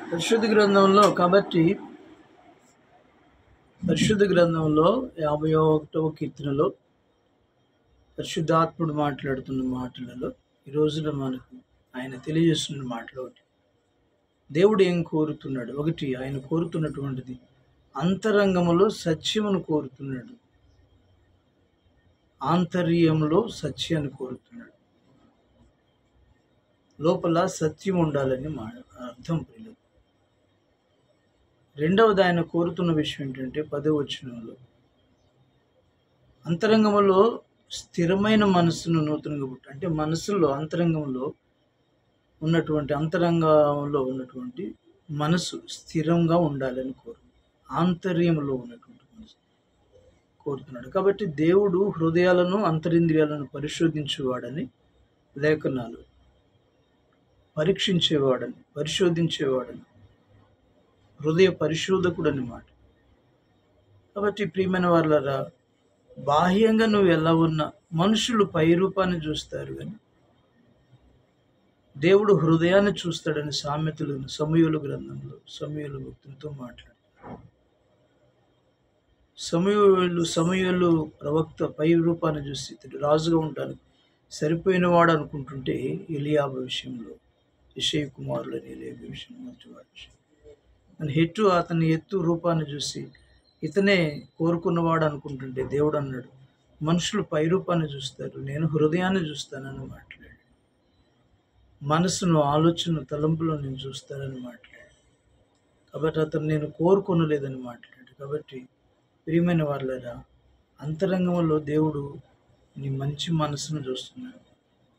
పరిశుద్ధ గ్రంథంలో కాబట్టి పరిశుద్ధ గ్రంథంలో 51వ కీర్తనలో పరిశుద్ధాత్ముడు మాట్లాడుతున్న మాటలలో ఈ రోజున మనకు ఆయన తెలియజేస్తున్న మాటలు ఒకటి. దేవుడు ఏం కోరుతున్నాడు? ఒకటి, ఆయన కోరుతున్నటువంటిది అంతరంగములో సత్యమును కోరుతున్నాడు. ఆంతర్యంలో సత్యాన్ని కోరుతున్నాడు. లోపల సత్యం ఉండాలని అర్థం ప్రియులు. రెండవది ఆయన కోరుతున్న విషయం ఏంటంటే 10వ వచనంలో అంతరంగంలో స్థిరమైన మనస్సును నూతనంగా పుట్ట, అంటే మనసులో అంతరంగంలో ఉన్నటువంటి మనసు స్థిరంగా ఉండాలని ఆంతర్యంలో ఉన్నటువంటి మనసు కోరుతున్నాడు. కాబట్టి దేవుడు హృదయాలను అంతరింద్రియాలను పరిశోధించేవాడని లేఖనాలు, పరీక్షించేవాడని, పరిశోధించేవాడని, హృదయ పరిశోధకుడు అన్నమాట. కాబట్టి ప్రియమైన వాళ్ళరా, బాహ్యంగా నువ్వు ఎలా ఉన్నా మనుషులు పై రూపాన్ని చూస్తారు, కానీ దేవుడు హృదయాన్ని చూస్తాడని సమూయేలు గ్రంథంలో సమూయేలు భక్తులతో మాట్లాడు. సమూయేలు ప్రవక్త పై రూపాన్ని చూసి ఇతడు రాజుగా ఉండడానికి సరిపోయిన వాడు అనుకుంటుంటే, ఎలియాబు విషయంలో యెషయి కుమారులు అని ఎలియాబు విషయంలో అతని ఎత్తు రూపాన్ని చూసి ఇతనే కోరుకున్నవాడు అనుకుంటుంటే, దేవుడు అన్నాడు మనుషులు పై రూపాన్ని చూస్తారు, నేను హృదయాన్ని చూస్తానని మాట్లాడు. మనసును, ఆలోచన, తలంపులో నేను చూస్తానని మాట్లాడు. కాబట్టి అతను నేను కోరుకొనలేదని మాట్లాడు. కాబట్టి ప్రియమైన వాళ్ళరా, అంతరంగంలో దేవుడు నీ మంచి మనసును చూస్తున్నాడు.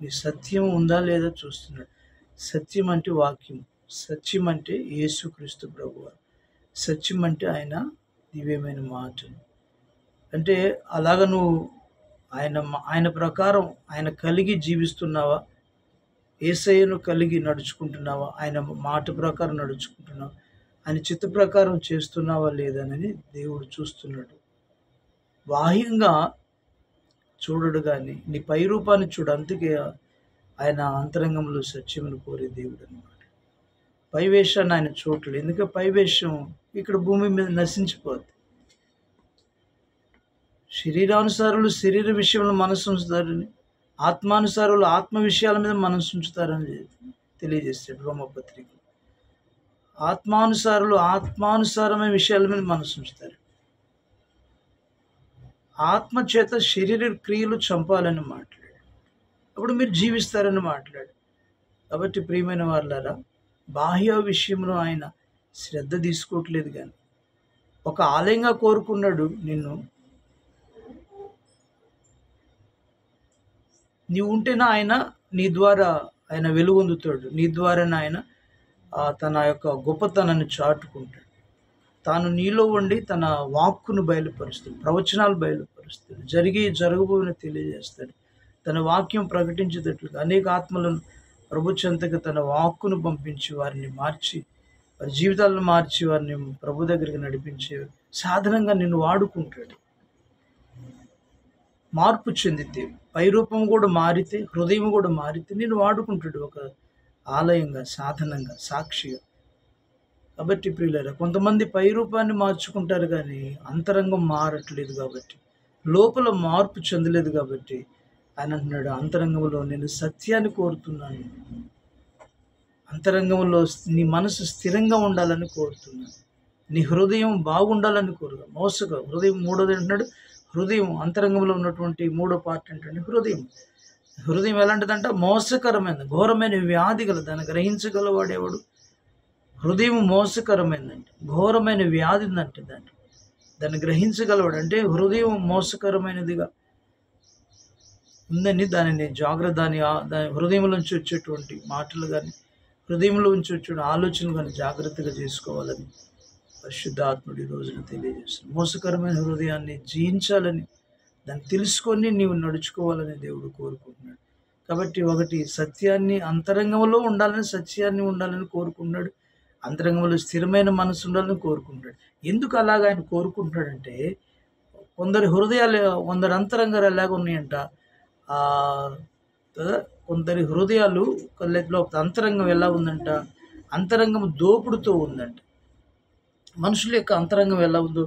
నీ సత్యం ఉందా లేదా చూస్తున్నాడు. సత్యం అంటే వాక్యం, సత్యం అంటే యేసుక్రీస్తు ప్రభువారు, సత్యం అంటే ఆయన దివ్యమైన మాటలు. అంటే అలాగ నువ్వు ఆయన ప్రకారం ఆయన కలిగి జీవిస్తున్నావా? యేసయ్యను కలిగి నడుచుకుంటున్నావా? ఆయన మాట ప్రకారం నడుచుకుంటున్నావా? ఆయన చిత్త ప్రకారం చేస్తున్నావా లేదనని దేవుడు చూస్తున్నాడు. బాహ్యంగా చూడడు, కానీ నీ పై రూపాన్ని చూడు. అందుకే ఆయన అంతరంగంలో సత్యమును కోరే దేవుడు అన్నమాట. పై వేషాన్ని ఆయన చూడలేదు. ఎందుకంటే పై వేషం ఇక్కడ భూమి మీద నశించిపోద్ది. శరీరానుసారులు శరీర విషయంలో మనసు ఉంచుతారని, ఆత్మానుసారులు ఆత్మ విషయాల మీద మనసు ఉంచుతారని తెలియజేస్తాడు రోమపత్రిక. ఆత్మానుసారులు ఆత్మానుసారమైన విషయాల మీద మనసు ఉంచుతారు. ఆత్మ చేత శరీర క్రియలు చంపాలని మాట్లాడు, అప్పుడు మీరు జీవిస్తారని మాట్లాడు. కాబట్టి ప్రియమైన వాళ్ళారా, బాహ్య విషయంలో ఆయన శ్రద్ధ తీసుకోవట్లేదు, కానీ ఒక ఆలయంగా కోరుకున్నాడు నిన్ను. నీవు ఉంటేనా ఆయన నీ ద్వారా ఆయన వెలుగొందుతాడు. నీ ద్వారానే ఆయన తన యొక్క గొప్పతనాన్ని చాటుకుంటాడు. తాను నీలో ఉండి తన వాక్కును బయలుపరుస్తాడు, ప్రవచనాలు బయలుపరుస్తాడు, జరగబోయిన తెలియజేస్తాడు. తన వాక్యం ప్రకటించేటట్లుగా అనేక ఆత్మలను ప్రభు చెంతకు తన వాక్కును పంపించి వారిని మార్చి, వారి జీవితాలను మార్చి వారిని ప్రభు దగ్గరికి నడిపించే సాధనంగా నిన్ను వాడుకుంటాడు. మార్పు చెందితే, పై రూపం కూడా మారితే, హృదయం కూడా మారితే నిన్ను వాడుకుంటాడు ఒక ఆలయంగా, సాధనంగా, సాక్షిగా. కాబట్టి ప్రియులారా, కొంతమంది పై రూపాన్ని మార్చుకుంటారు, కానీ అంతరంగం మారట్లేదు. కాబట్టి లోపల మార్పు చెందలేదు. కాబట్టి ఆయన అంటున్నాడు, అంతరంగంలో నేను సత్యాన్ని కోరుతున్నాను, అంతరంగంలో నీ మనసు స్థిరంగా ఉండాలని కోరుతున్నాను, నీ హృదయం బాగుండాలని మోసగా హృదయం. మూడోది అంటున్నాడు, హృదయం అంతరంగంలో ఉన్నటువంటి మూడో పార్ట్ ఏంటంటే హృదయం. హృదయం ఎలాంటిదంటే మోసకరమైనది, ఘోరమైన వ్యాధి గల, దాన్ని గ్రహించగలవాడేవాడు? హృదయం మోసకరమైందంటే, ఘోరమైన వ్యాధి ఉందంటే దాన్ని గ్రహించగలవాడు. అంటే హృదయం మోసకరమైనదిగా ఉందని దానిని జాగ్రత్త, దాని హృదయంలోంచి వచ్చేటువంటి మాటలు కానీ, హృదయంలో నుంచి వచ్చే ఆలోచనలు కానీ జాగ్రత్తగా చేసుకోవాలని పరిశుద్ధాత్ముడి రోజున తెలియజేస్తాడు. మోసకరమైన హృదయాన్ని జయించాలని, దాన్ని తెలుసుకొని నీవు నడుచుకోవాలని దేవుడు కోరుకుంటున్నాడు. కాబట్టి ఒకటి, సత్యాన్ని అంతరంగంలో ఉండాలని, సత్యాన్ని ఉండాలని కోరుకుంటున్నాడు. అంతరంగంలో స్థిరమైన మనసు ఉండాలని కోరుకుంటాడు. ఎందుకు అలాగ ఆయన కోరుకుంటున్నాడంటే, కొందరి హృదయాలు, కొందరి అంతరంగాలు ఎలాగ ఉన్నాయంట, కొందరి హృదయాలు అంతరంగం ఎలా ఉందంట, అంతరంగం దోపుడుతో ఉందంట. మనుషుల యొక్క అంతరంగం ఎలా ఉందో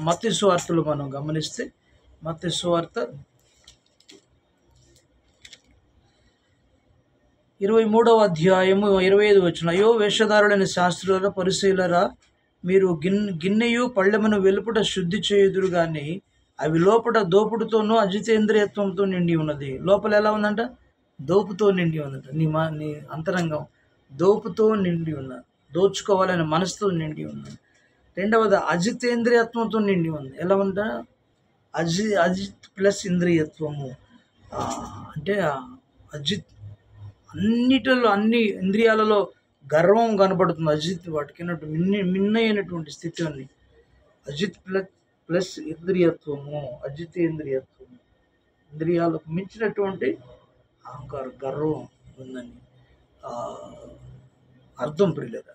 మత్తయి సువార్తలో మనం గమనిస్తే, మత్తయి సువార్త 23వ అధ్యాయము 25 వచనం, అయ్యో వేషధారులైన శాస్త్రుల పరిశీలరా, మీరు గిన్నెయు పళ్ళెమును వెలుపట శుద్ధి చేయుదురు కానీ అవి లోపల దోపుడుతోనూ అజితేంద్రియత్వంతో నిండి ఉన్నది. లోపల ఎలా ఉందంట? దోపుతో నిండి ఉందంట. నీ అంతరంగం దోపుతో నిండి ఉన్నది, దోచుకోవాలనే మనసుతో నిండి ఉన్నది. రెండవది అజితేంద్రియత్వంతో నిండి ఉంది. ఎలా ఉంట? అజిత్ ప్లస్ ఇంద్రియత్వము, అంటే అజిత్ అన్నిటిలో, అన్ని ఇంద్రియాలలో గర్వం కనబడుతుంది. అజిత్ వాటికి మిన్నైనటువంటి స్థితి ఉంది. అజిత్ ప్లస్ ఇంద్రియత్వము, అజితేంద్రియత్వము, ఇంద్రియాలకు మించినటువంటి అహంకారం, గర్వం ఉందని అర్థం. ప్రియులారా,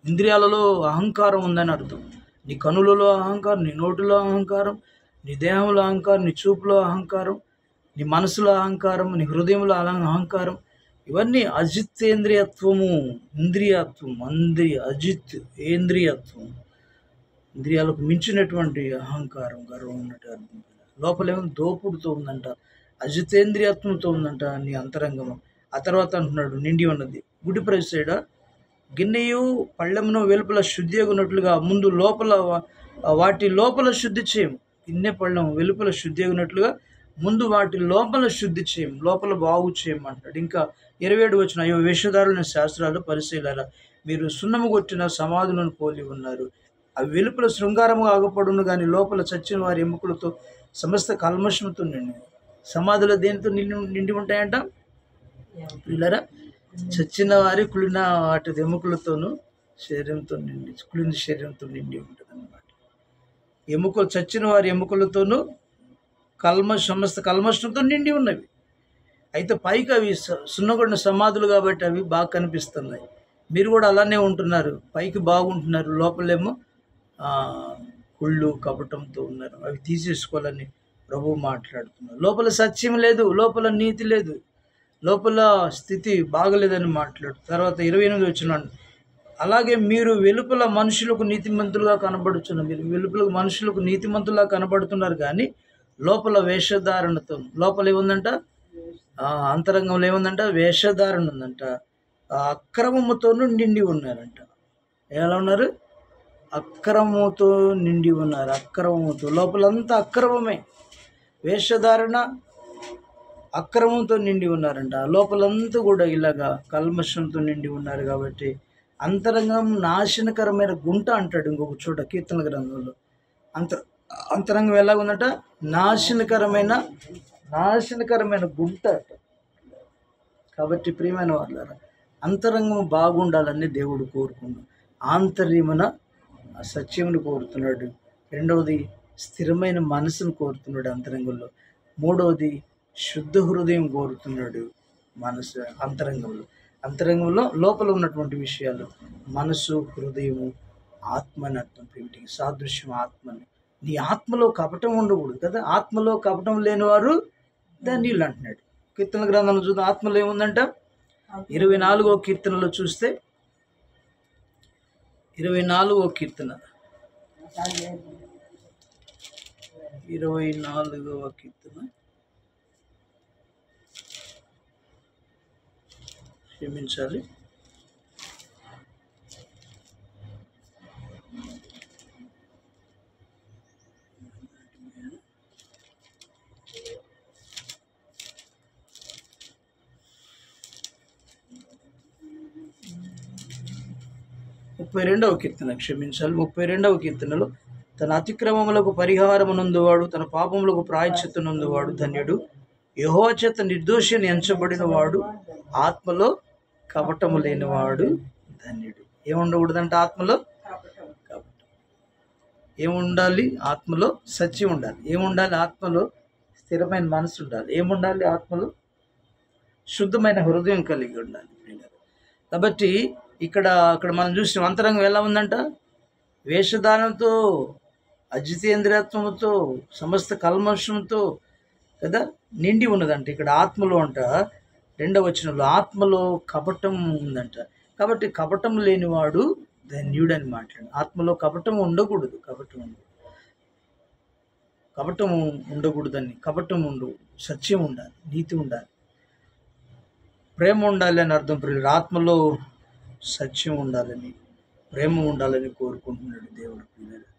ఇంద్రియాలలో అహంకారం ఉందని అర్థం. నీ కనులలో అహంకారం, నీ నోటిలో అహంకారం, నీ దేహంలో అహంకారం, నీ చూపులో అహంకారం, నీ మనసులో అహంకారం, నీ హృదయంలో అహంకారం, ఇవన్నీ అజితేంద్రియత్వము. ఇంద్రియత్వం, అజిత్ ఏంద్రియత్వం, ఇంద్రియాలకు మించినటువంటి అహంకారం, గర్వం ఉన్నట్టు అర్థం. లోపలేమో దోపుడుతో ఉందంట, అజితేంద్రియత్వంతో ఉందంట నీ అంతరంగము. ఆ తర్వాత అంటున్నాడు నిండి ఉన్నది. గుడి ప్రవేశ గిన్నెయు పళ్ళెమును వెలుపల శుద్ధి అగునట్లుగా ముందు లోపల వాటి లోపల శుద్ధి చేయము. గిన్నె పళ్ళెము వెలుపల శుద్ధి అగునట్లుగా ముందు వాటి లోపల శుద్ధి చేయము, లోపల బాగు చేయమంటాడు. ఇంకా 27 వచనం, అయ్యో వేషధారులైన శాస్త్రాలు పరిశీలరా, మీరు సున్నము కొట్టిన సమాధులను పోలి ఉన్నారు. అవి వెలుపల శృంగారముగా ఆగపడును కానీ లోపల చచ్చిన వారి ఎముకలతో సమస్త కల్మషంతో నిండి. సమాధులు దేనితో నిండి ఉంటాయంట? పిల్లరా, చచ్చిన వారి కుళ్ళిన వాటి ఎముకలతోనూ శరీరంతో నిండి, కుళ్ళిన శరీరంతో నిండి ఉంటుంది అన్నమాట. ఎముకలు, చచ్చిన వారి ఎముకలతోనూ సమస్త కల్మషంతో నిండి ఉన్నవి. అయితే పైకి అవి సున్నగొండ సమాధులు కాబట్టి అవి బాగా కనిపిస్తున్నాయి. మీరు కూడా అలానే ఉంటున్నారు, పైకి బాగుంటున్నారు, లోపలేమో కుళ్ళు కపటంతో ఉన్నారు. అవి తీసేసుకోవాలని ప్రభువు మాట్లాడుతున్నారు. లోపల సత్యం లేదు, లోపల నీతి లేదు, లోపల స్థితి బాగలేదని మాట్లాడు. తర్వాత 28 వచనం, అలాగే మీరు వెలుపల మనుషులకు నీతిమంతులుగా కనబడుతున్నారు. మీరు వెలుపల మనుషులకు నీతిమంతులుగా కనబడుతున్నారు కానీ లోపల వేషధారణతో, లోపల ఏముందంట? అంతరంగంలో ఏముందంట? వేషధారణ ఉందంట. అక్రమముతోనూ నిండి ఉన్నారంట. ఎలా ఉన్నారు? అక్రమముతో నిండి ఉన్నారు. అక్రమముతో, లోపలంతా అక్రమమే. వేషధారణ అక్రమంతో నిండి ఉన్నారంట. లోపలంతా కూడా ఇలాగా కల్మషంతో నిండి ఉన్నారు. కాబట్టి అంతరంగం నాశనకరమైన గుంట అంటాడు ఇంకొక చోట కీర్తన గ్రంథంలో. అంతరంగం ఎలా ఉందట? నాశనకరమైన గుంట. కాబట్టి ప్రియమైన వాళ్ళారా, అంతరంగం బాగుండాలని దేవుడు కోరుకున్నాడు. ఆంతర్యమున సత్యమును కోరుతున్నాడు. రెండవది స్థిరమైన మనసును కోరుతున్నాడు అంతరంగంలో. మూడవది శుద్ధ హృదయం కోరుతున్నాడు మనసు అంతరంగంలో లోపల ఉన్నటువంటి విషయాలు మనసు, హృదయము, ఆత్మని అర్థం. ప్రేమిటికి సాదృశ్యం ఆత్మని. నీ ఆత్మలో కపటం ఉండకూడదు కదా. ఆత్మలో కపటం లేనివారు ధన్యులు అంటున్నాడు. కీర్తన గ్రంథంలో చూద్దాం. ఆత్మలో ఏముందంట? 24వ కీర్తనలో చూస్తే, 24వ కీర్తన 24వ కీర్తన క్షమించాలి, 32వ కీర్తన, క్షమించాలి, 32వ కీర్తనలో, తన అతిక్రమములకు పరిహారమునందువాడు, తన పాపములకు ప్రాయశ్చిత్తనందువాడు ధన్యుడు. యెహోవా చేత నిర్దోషి అని ఎంచబడిన వాడు, ఆత్మలో కపటము లేనివాడు ధన్యుడు. ఏముండకూడదంట ఆత్మలో? కపటం. ఏముండాలి? ఆత్మలో సత్యం ఉండాలి. ఏముండాలి? ఆత్మలో స్థిరమైన మనసు ఉండాలి. ఏముండాలి? ఆత్మలో శుద్ధమైన హృదయం కలిగి ఉండాలి. కాబట్టి అక్కడ మనం చూసిన అంతరంగం ఎలా ఉందంట? వేషధారణతో, అజితేంద్రియత్వంతో, సమస్త కల్మషంతో కదా నిండి ఉన్నదంట. ఇక్కడ ఆత్మలో అంట 2వ వచనంలో ఆత్మలో కపటం ఉందంట. కాబట్టి కపటం లేనివాడు ధన్యుడని మాట్లాడు. ఆత్మలో కపటం ఉండకూడదు. కపటం ఉండకూడదని, కపటం సత్యం ఉండాలి, నీతి ఉండాలి, ప్రేమ ఉండాలి అని అర్థం. ప్రియులారా, ఆత్మలో సత్యం ఉండాలని, ప్రేమ ఉండాలని కోరుకుంటున్నాడు దేవుడు. ప్రియులారా,